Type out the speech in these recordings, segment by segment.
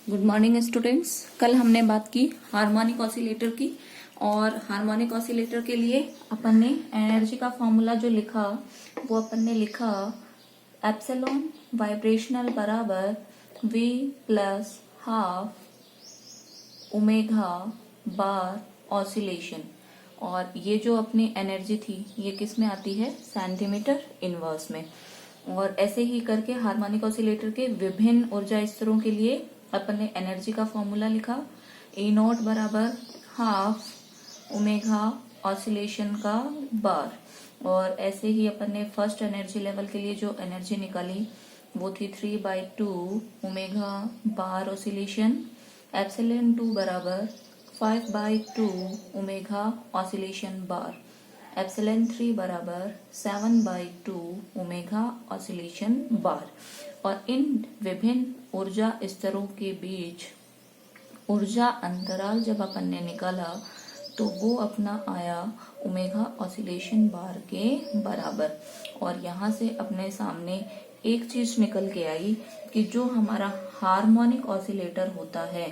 Good morning students. कल हमने बात की हार्मोनिक ऑसिलेटर की, और हार्मोनिक ऑसिलेटर के लिए अपन ने एनर्जी का फॉर्मूला जो लिखा वो अपन ने लिखा एप्सिलॉन वाइब्रेशनल बराबर V plus half omega bar oscillation. और ये जो अपनी एनर्जी थी ये किस में आती है? सेंटीमीटर इनवर्स में। और ऐसे ही करके हार्मोनिक ऑसिलेटर के विभिन्न ऊर्जा स्तरों के लिए अपन ने एनर्जी का फॉर्मूला लिखा E0 बराबर हाफ ओमेगा ऑसिलेशन का बार। और ऐसे ही अपन ने फर्स्ट एनर्जी लेवल के लिए जो एनर्जी निकाली वो थी 3/2 ओमेगा बार ऑसिलेशन। एप्सिलॉन 2 बराबर 5/2 ओमेगा ऑसिलेशन बार। एप्सिलॉन 3 बराबर 7/2 ओमेगा ऑसिलेशन बार। और इन विभिन्न ऊर्जा स्तरों के बीच ऊर्जा अंतराल जब अपन ने निकाला तो वो अपना आया ओमेगा ऑसिलेशन बार के बराबर। और यहाँ से अपने सामने एक चीज निकल के आई कि जो हमारा हार्मोनिक ऑसिलेटर होता है,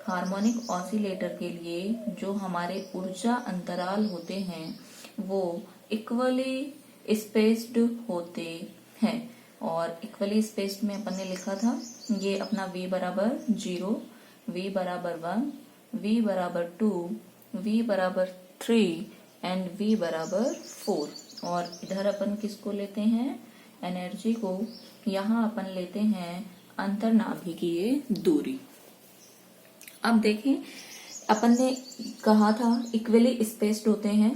हार्मोनिक ऑसिलेटर के लिए जो हमारे ऊर्जा अंतराल होते हैं वो इक्वली स्पेस्ड होते हैं। और इक्वली स्पेस्ड में अपन ने लिखा था ये अपना V बराबर 0, V बराबर 1, V बराबर 2, V बराबर 3 एंड V बराबर 4। और इधर अपन किसको लेते हैं? एनर्जी को। यहाँ अपन लेते हैं अंतर्नाभिकीय दूरी। अब देखें, अपन ने कहा था इक्वली स्पेस्ड होते हैं,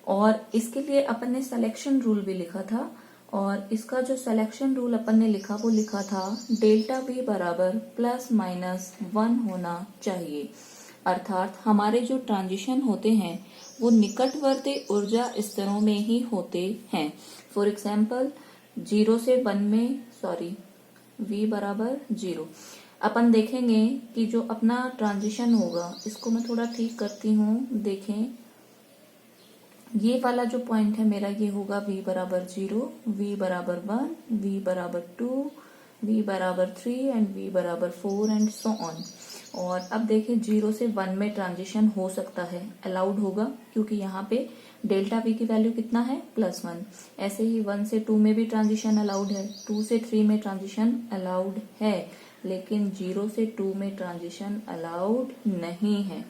और इसके लिए अपन ने सिलेक्शन रूल भी लिखा था। और इसका जो सिलेक्शन रूल अपन ने लिखा वो लिखा था डेल्टा V बराबर ±1 होना चाहिए। अर्थात हमारे जो ट्रांजिशन होते हैं वो निकटवर्ती ऊर्जा स्तरों में ही होते हैं। फॉर एग्जाम्पल 0 से 1 में V बराबर 0 अपन देखेंगे कि जो अपना ट्रांजिशन होगा, इसको मैं थोड़ा ठीक करती हूँ। देखें, ये वाला जो पॉइंट है मेरा ये होगा V बराबर 0, V बराबर 1, V बराबर 2, V बराबर 3 एंड V बराबर 4 एंड सो ऑन। और अब देखें 0 से 1 में ट्रांजिशन हो सकता है, अलाउड होगा, क्योंकि यहाँ पे डेल्टा V की वैल्यू कितना है? +1। ऐसे ही 1 से 2 में भी ट्रांजिशन अलाउड है, 2 से 3 में ट्रांजिशन अलाउड है, लेकिन 0 से 2 में ट्रांजिशन अलाउड नहीं है।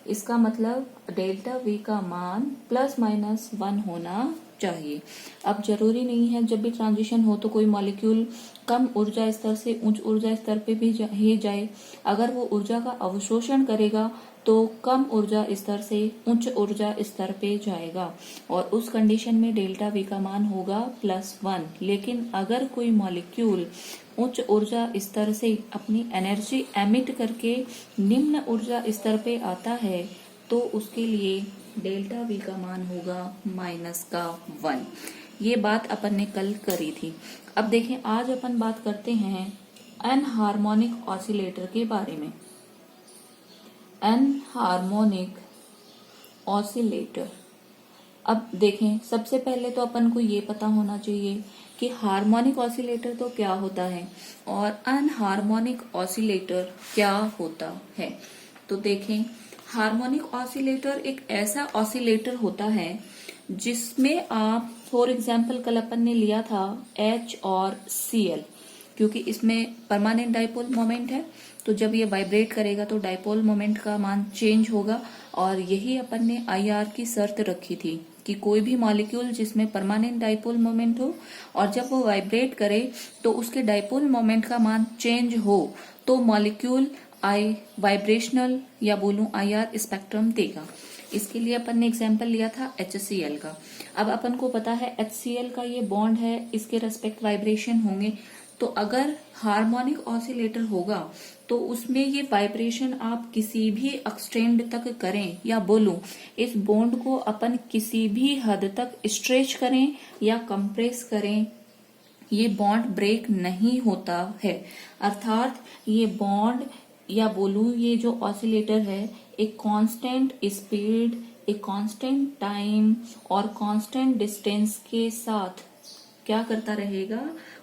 इसका मतलब डेल्टा V का मान ±1 होना चाहिए। अब जरूरी नहीं है जब भी ट्रांजिशन हो तो कोई मॉलिक्यूल कम ऊर्जा स्तर से उच्च ऊर्जा स्तर पे भी ही जाए। अगर वो ऊर्जा का अवशोषण करेगा तो कम ऊर्जा स्तर से उच्च ऊर्जा स्तर पे जाएगा, और उस कंडीशन में डेल्टा V का मान होगा +1। लेकिन अगर कोई मॉलिक्यूल उच्च ऊर्जा स्तर से अपनी एनर्जी एमिट करके निम्न ऊर्जा स्तर पे आता है तो उसके लिए डेल्टा V का मान होगा -1। ये बात अपन ने कल करी थी। अब देखें, आज अपन बात करते हैं एनहार्मोनिक ऑसिलेटर के बारे में। Enharmonic oscillator. अब देखें, सबसे पहले तो अपन को ये पता होना चाहिए कि हार्मोनिक ऑसिलेटर तो क्या होता है और अनहार्मोनिक ऑसिलेटर क्या होता है। तो देखें, हार्मोनिक ऑसिलेटर एक ऐसा ऑसिलेटर होता है जिसमें आप, फॉर एग्जाम्पल कल अपन ने लिया था H और Cl, क्योंकि इसमें परमानेंट डाइपोल मोमेंट है, तो जब ये वाइब्रेट करेगा तो डाइपोल मोमेंट का मान चेंज होगा। और यही अपन ने IR की शर्त रखी थी कि कोई भी मॉलिक्यूल जिसमें परमानेंट डाइपोल मोमेंट हो और जब वो वाइब्रेट करे तो उसके डाइपोल मोमेंट का मान चेंज हो तो मॉलिक्यूल वाइब्रेशनल या बोलूं IR स्पेक्ट्रम देगा। इसके लिए अपन ने एग्जाम्पल लिया था HCl का। अब अपन को पता है HCl का ये बॉन्ड है, इसके रेस्पेक्ट वाइब्रेशन होंगे। तो अगर हार्मोनिक ऑसिलेटर होगा तो उसमें ये वाइब्रेशन आप किसी भी एक्सटेंड तक करें, या बोलूं इस बॉन्ड को अपन किसी भी हद तक स्ट्रेच करें या कंप्रेस करें, ये बॉन्ड ब्रेक नहीं होता है। अर्थात ये बॉन्ड या बोलूं ये जो ऑसिलेटर है एक कांस्टेंट स्पीड, एक कांस्टेंट टाइम और कांस्टेंट डिस्टेंस के साथ क्या करता रहेगा,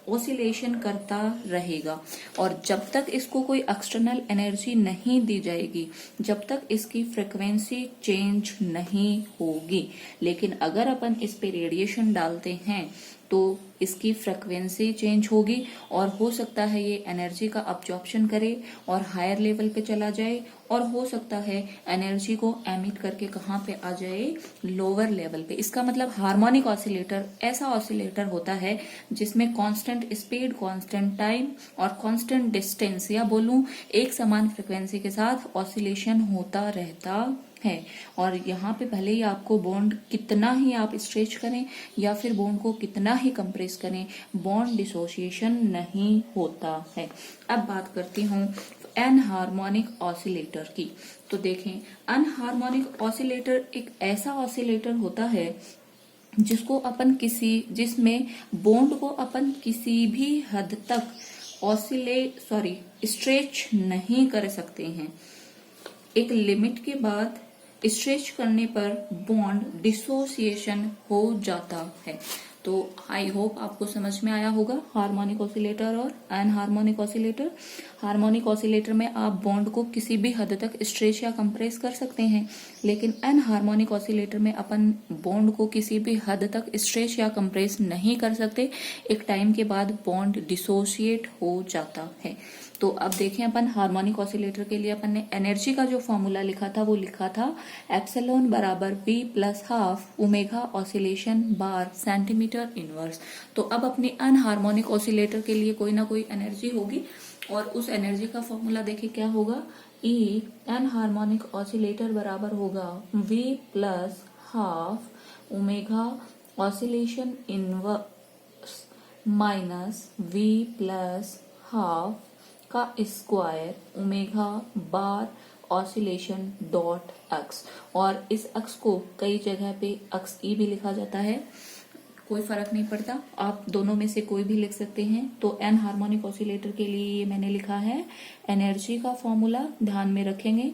ऑसिलेशन करता रहेगा। और जब तक इसको कोई एक्सटर्नल एनर्जी नहीं दी जाएगी, जब तक इसकी फ्रिक्वेंसी चेंज नहीं होगी। लेकिन अगर अपन इस पे रेडिएशन डालते हैं तो इसकी फ्रिक्वेंसी चेंज होगी और हो सकता है ये एनर्जी का अब्जॉर्प्शन करे और हायर लेवल पे चला जाए, और हो सकता है एनर्जी को एमिट करके कहाँ पे आ जाए, लोअर लेवल पे। इसका मतलब हार्मोनिक ऑसिलेटर ऐसा ऑसिलेटर होता है जिसमें कांस्टेंट स्पीड, कांस्टेंट टाइम और कांस्टेंट डिस्टेंस, या बोलूं एक समान फ्रिक्वेंसी के साथ ऑसिलेशन होता रहता है। और यहाँ पे भले ही आपको बॉन्ड कितना ही आप स्ट्रेच करें या फिर बॉन्ड को कितना ही कंप्रेस करें, बॉन्ड डिसोसिएशन नहीं होता है। अब बात करती हूँ एनहार्मोनिक ऑसिलेटर की। तो देखें, एनहार्मोनिक ऑसिलेटर एक ऐसा ऑसिलेटर होता है जिसमें बॉन्ड को अपन किसी भी हद तक स्ट्रेच नहीं कर सकते हैं। एक लिमिट के बाद स्ट्रेच करने पर बॉन्ड डिसोसिएशन हो जाता है। तो आई होप आपको समझ में आया होगा हार्मोनिक ऑसिलेटर और एनहार्मोनिक ऑसिलेटर। हार्मोनिक ऑसिलेटर में आप बॉन्ड को किसी भी हद तक स्ट्रेच या कंप्रेस कर सकते हैं, लेकिन एनहार्मोनिक ऑसिलेटर में अपन बॉन्ड को किसी भी हद तक स्ट्रेच या कंप्रेस नहीं कर सकते। एक टाइम के बाद बॉन्ड डिसोसिएट हो जाता है। तो अब देखें, अपन हार्मोनिक ऑसिलेटर के लिए अपन ने एनर्जी का जो फॉर्मूला लिखा था वो लिखा था एप्सिलॉन बराबर V plus half omega oscillation bar centimetre inverse. तो अब अपनी अनहार्मोनिक ऑसिलेटर के लिए कोई ना कोई एनर्जी होगी, और उस एनर्जी का फॉर्मूला देखिए क्या होगा, E अनहार्मोनिक ऑसिलेटर बराबर होगा V plus half omega oscillation inverse minus V plus half का square omega bar oscillation dot x. और इस एक्स को कई जगह पे एक्स ई भी लिखा जाता है, कोई फर्क नहीं पड़ता, आप दोनों में से कोई भी लिख सकते हैं। तो एन हार्मोनिक ऑसिलेटर के लिए ये मैंने लिखा है एनर्जी का फॉर्मूला, ध्यान में रखेंगे।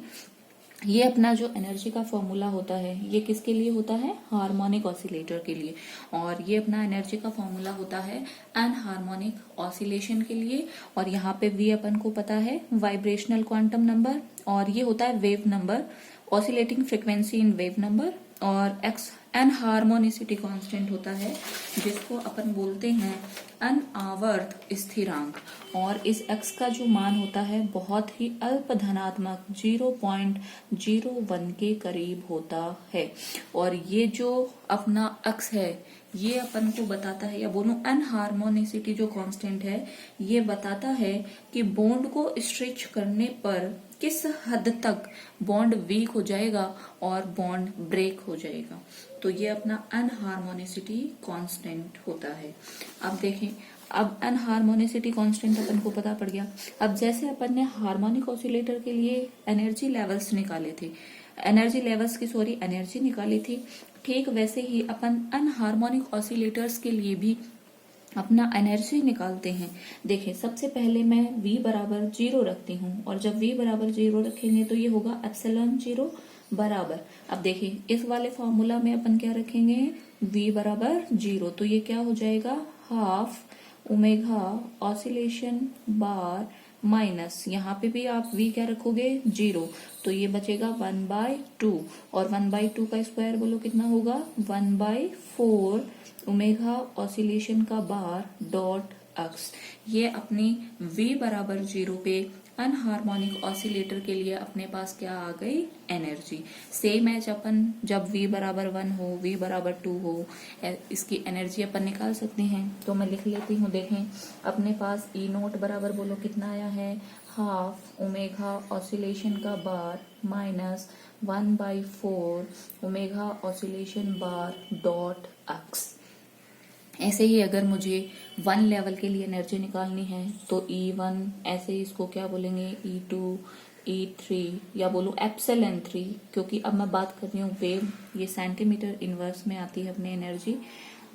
ये अपना जो एनर्जी का फॉर्मूला होता है ये किसके लिए होता है, हार्मोनिक ऑसिलेटर के लिए। और ये अपना एनर्जी का फॉर्मूला होता है अनहार्मोनिक ऑसिलेशन के लिए। और यहाँ पे V अपन को पता है वाइब्रेशनल क्वांटम नंबर, और ये होता है wave number, oscillating frequency in wave number. और एक्स एनहार्मोनिसिटी कांस्टेंट होता है जिसको अपन बोलते हैं अनआवर्त स्थिरांक। और इस एक्स का जो मान होता है बहुत ही अल्प धनात्मक 0.01 के करीब होता है। और ये जो अपना एक्स है ये अपन को बताता है, या बोलूं अनहार्मोनिसिटी जो कांस्टेंट है ये बताता है कि बॉन्ड को स्ट्रेच करने पर किस हद तक बॉन्ड वीक हो जाएगा और बॉन्ड ब्रेक हो जाएगा। तो ये अपना अनहार्मोनिसिटी कांस्टेंट होता है। अब देखें, अब अनहार्मोनिसिटी कांस्टेंट अपन को पता पड़ गया। अब जैसे अपन ने हार्मोनिक ऑसिलेटर के लिए एनर्जी लेवल्स निकाले थे, एनर्जी निकाली थी, ठीक वैसे ही अपन अनहार्मोनिक ऑसिलेटर्स के लिए भी अपना एनर्जी निकालते हैं। देखिए, सबसे पहले मैं V बराबर 0 रखती हूँ, और जब V बराबर 0 रखेंगे तो ये होगा एप्सिलॉन 0 बराबर। अब देखिए, इस वाले फॉर्मूला में अपन क्या रखेंगे, V बराबर 0, तो ये क्या हो जाएगा, हाफ ओमेगा ऑसिलेशन बार माइनस, यहाँ पे भी आप V क्या रखोगे, 0, तो ये बचेगा 1/2, और 1/2 का स्क्वायर बोलो कितना होगा, 1/4 ओमेगा ऑसिलेशन का बार डॉट एक्स। ये अपनी V बराबर 0 पे अनहार्मोनिक ऑसिलेटर के लिए अपने पास क्या आ गई, एनर्जी। सेम एज अपन जब V बराबर 1 हो, V बराबर 2 हो, इसकी एनर्जी अपन निकाल सकते हैं। तो मैं लिख लेती हूँ, देखें अपने पास E नोट बराबर बोलो कितना आया है, हाफ ओमेगा ऑसिलेशन का bar minus 1/4 omega oscillation bar dot x. ऐसे ही अगर मुझे 1 लेवल के लिए एनर्जी निकालनी है तो E1, ऐसे ही इसको क्या बोलेंगे, E2, E3, या बोलूं एप्सिलॉन 3, क्योंकि अब मैं बात कर रही हूँ वेव, ये सेंटीमीटर इनवर्स में आती है अपनी एनर्जी।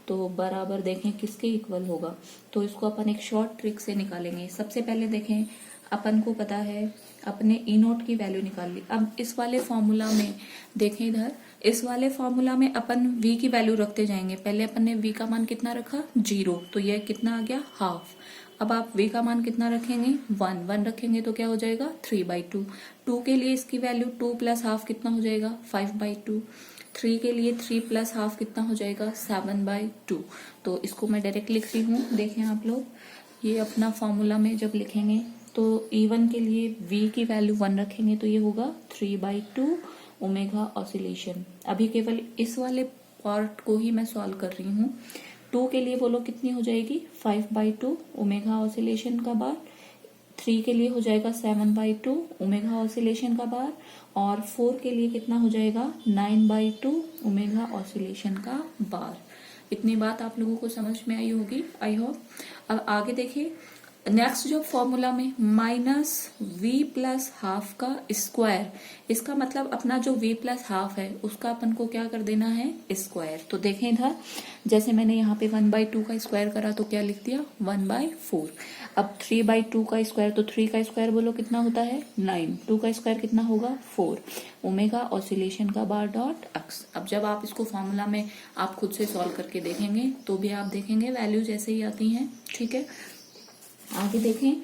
तो बराबर देखें किसके इक्वल होगा, तो इसको अपन एक शॉर्ट ट्रिक से निकालेंगे। सबसे पहले देखें, अपन को पता है अपने E नोट की वैल्यू निकाल ली। अब इस वाले फॉर्मूला में देखें, इधर इस वाले फॉर्मूला में अपन v की वैल्यू रखते जाएंगे। पहले अपन ने v का मान कितना रखा 0, तो ये कितना आ गया हाफ। अब आप v का मान कितना रखेंगे 1 रखेंगे तो क्या हो जाएगा 3/2। 2 के लिए इसकी वैल्यू 2 प्लस हाफ कितना हो जाएगा 5/2। 3 के लिए 3 प्लस हाफ कितना हो जाएगा 7/2। तो इसको मैं डायरेक्ट लिख रही हूँ, देखें आप लोग, ये अपना फॉर्मूला में जब लिखेंगे तो E1 के लिए v की वैल्यू 1 रखेंगे तो ये होगा 3/2 ओमेगा ऑसिलेशन। अभी केवल इस वाले पार्ट को ही मैं सॉल्व कर रही हूँ। 2 के लिए बोलो कितनी हो जाएगी 5/2 ओमेगा ऑसिलेशन का बार। 3 के लिए हो जाएगा 7/2 ओमेगा ऑसिलेशन का बार। और 4 के लिए कितना हो जाएगा 9/2 ओमेगा ऑसिलेशन का बार। इतनी बात आप लोगों को समझ में आई होगी, आई होप। अब आगे देखिए, नेक्स्ट जो फॉर्मूला में -v प्लस हाफ का स्क्वायर, इसका मतलब अपना जो v प्लस हाफ है उसका अपन को क्या कर देना है स्क्वायर। तो देखें इधर, जैसे मैंने यहाँ पे 1/2 का स्क्वायर करा तो क्या लिख दिया 1/4। अब 3/2 का स्क्वायर, तो 3 का स्क्वायर बोलो कितना होता है 9। 2 का स्क्वायर कितना होगा 4 ओमेगा ऑसिलेशन का बार डॉट एक्स। अब जब आप इसको फॉर्मूला में आप खुद से सॉल्व करके देखेंगे तो भी आप देखेंगे वैल्यू जैसे ही आती हैं, ठीक है। आगे देखें,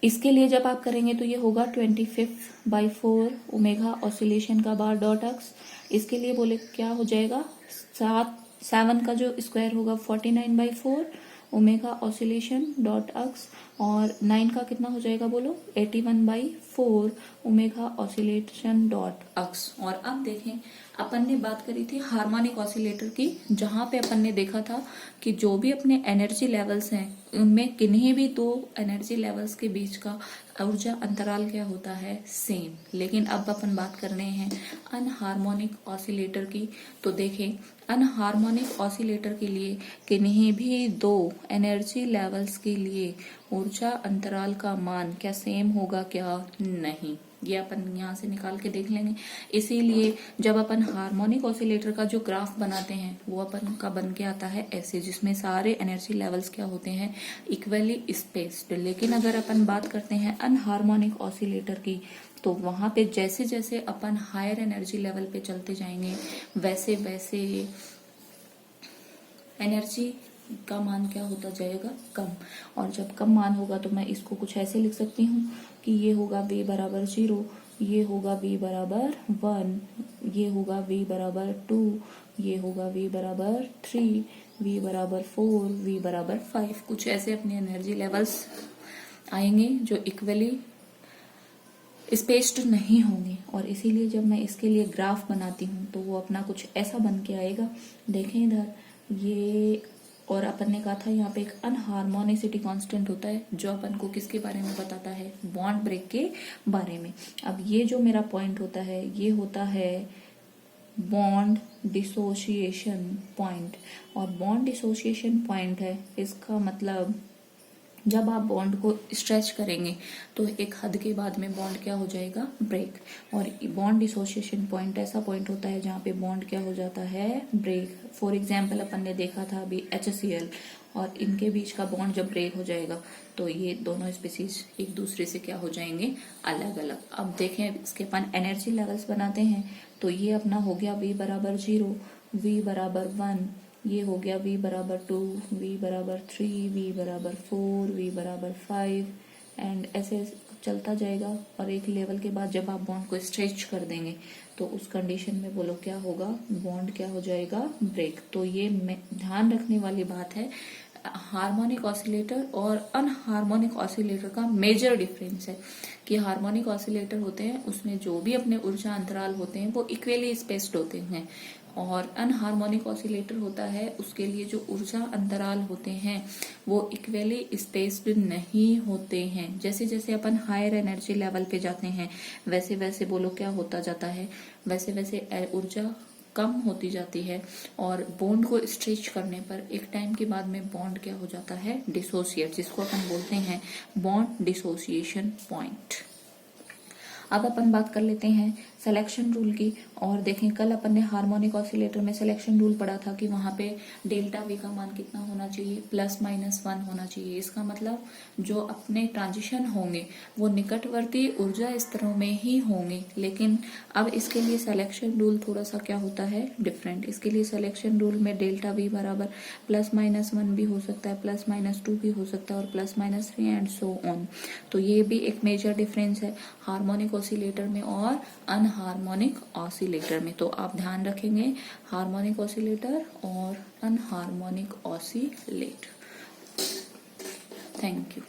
इसके लिए जब आप करेंगे तो ये होगा 25/4 ओमेगा ऑसिलेशन का बार डॉट एक्स। इसके लिए बोले क्या हो जाएगा 7 का जो स्क्वायर होगा 49/4 ओमेगा ऑसिलेशन डॉट एक्स। और 9 का कितना हो जाएगा बोलो 81/4 ओमेगा ऑसिलेशन डॉट एक्स। और अब देखें, अपन ने बात करी थी हार्मोनिक ऑसिलेटर की, जहां पे अपन ने देखा था कि जो भी अपने एनर्जी लेवल्स हैं उनमें किन्हीं भी दो एनर्जी लेवल्स के बीच का ऊर्जा अंतराल क्या होता है सेम। लेकिन अब अपन बात कर रहे हैं अनहार्मोनिक ऑसिलेटर की। तो देखें, अनहार्मोनिक ऑसिलेटर के लिए किन्हीं भी दो एनर्जी लेवल्स के लिए ऊर्जा अंतराल का मान क्या सेम होगा क्या नहीं, ये अपन यहाँ से निकाल के देख लेंगे। इसीलिए जब अपन हार्मोनिक ऑसिलेटर का जो ग्राफ बनाते हैं वो अपन का बन के आता है ऐसे, जिसमें सारे एनर्जी लेवल्स क्या होते हैं इक्वली स्पेस्ड। लेकिन अगर अपन बात करते हैं अनहार्मोनिक ऑसिलेटर की तो वहां पे जैसे जैसे अपन हायर एनर्जी लेवल पे चलते जाएंगे वैसे वैसे एनर्जी का मान क्या होता जाएगा कम। और जब कम मान होगा तो मैं इसको कुछ ऐसे लिख सकती हूँ कि ये होगा v बराबर 0, ये होगा v बराबर 1, ये होगा v बराबर 2, ये होगा v बराबर 3, v बराबर 4, v बराबर 5। कुछ ऐसे अपने एनर्जी लेवल्स आएंगे जो इक्वली स्पेस्ड नहीं होंगे। और इसीलिए जब मैं इसके लिए ग्राफ बनाती हूँ तो वो अपना कुछ ऐसा बन के आएगा। देखें इधर ये, और अपन ने कहा था यहाँ पे एक अनहार्मोनिसिटी कांस्टेंट होता है जो अपन को किसके बारे में बताता है बॉन्ड ब्रेक के बारे में। अब ये जो मेरा पॉइंट होता है ये होता है बॉन्ड डिसोसिएशन पॉइंट। और बॉन्ड डिसोसिएशन पॉइंट है, इसका मतलब जब आप बॉन्ड को स्ट्रेच करेंगे तो एक हद के बाद में बॉन्ड क्या हो जाएगा ब्रेक। और बॉन्ड डिसोसिएशन पॉइंट ऐसा पॉइंट होता है जहाँ पे बॉन्ड क्या हो जाता है ब्रेक। फॉर एग्जांपल अपन ने देखा था अभी HCl, और इनके बीच का बॉन्ड जब ब्रेक हो जाएगा तो ये दोनों स्पीसीज एक दूसरे से क्या हो जाएंगे अलग अलग। अब देखें इसके अपन एनर्जी लेवल्स बनाते हैं तो ये अपना हो गया v बराबर 0, v बराबर 1, ये हो गया v बराबर 2, v बराबर 3, v बराबर 4, v बराबर 5 एंड ऐसे चलता जाएगा। और एक लेवल के बाद जब आप बॉन्ड को स्ट्रेच कर देंगे तो उस कंडीशन में बोलो क्या होगा बॉन्ड क्या हो जाएगा ब्रेक। तो ये ध्यान रखने वाली बात है, हार्मोनिक ऑसिलेटर और अनहार्मोनिक ऑसिलेटर का मेजर डिफरेंस है कि हार्मोनिक ऑसिलेटर होते हैं उसमें जो भी अपने ऊर्जा अंतराल होते हैं वो इक्वली स्पेस्ड होते हैं, और अनहार्मोनिक ऑसिलेटर होता है उसके लिए जो ऊर्जा अंतराल होते हैं वो इक्वली स्पेस्ड नहीं होते हैं। जैसे जैसे अपन हायर एनर्जी लेवल पे जाते हैं वैसे वैसे बोलो क्या होता जाता है, वैसे वैसे ऊर्जा कम होती जाती है। और बॉन्ड को स्ट्रेच करने पर एक टाइम के बाद में बॉन्ड क्या हो जाता है डिसोसिएट, जिसको अपन बोलते हैं बॉन्ड डिसोसिएशन पॉइंट। अब अपन बात कर लेते हैं सिलेक्शन रूल की। और देखें कल अपन ने हार्मोनिक ऑसिलेटर में सिलेक्शन रूल पढ़ा था कि वहां पे डेल्टा वी का मान कितना होना चाहिए, +-1 होना चाहिए। इसका मतलब जो अपने ट्रांजिशन होंगे वो निकटवर्ती ऊर्जा स्तरों में ही होंगे, लेकिन अब इसके लिए सिलेक्शन रूल थोड़ा सा क्या होता है, डिफरेंट। इसके लिए सिलेक्शन रूल में डेल्टा वी बराबर +-1 भी हो सकता है, +-2 भी हो सकता है और +-3 एंड सो ऑन। तो ये भी एक मेजर डिफरेंस है हार्मोनिक ऑसिलेटर में और अनहार्मोनिक ऑसिलेटर में। तो आप ध्यान रखेंगे हार्मोनिक ऑसिलेटर और अनहार्मोनिक ऑसिलेटर। Thank you.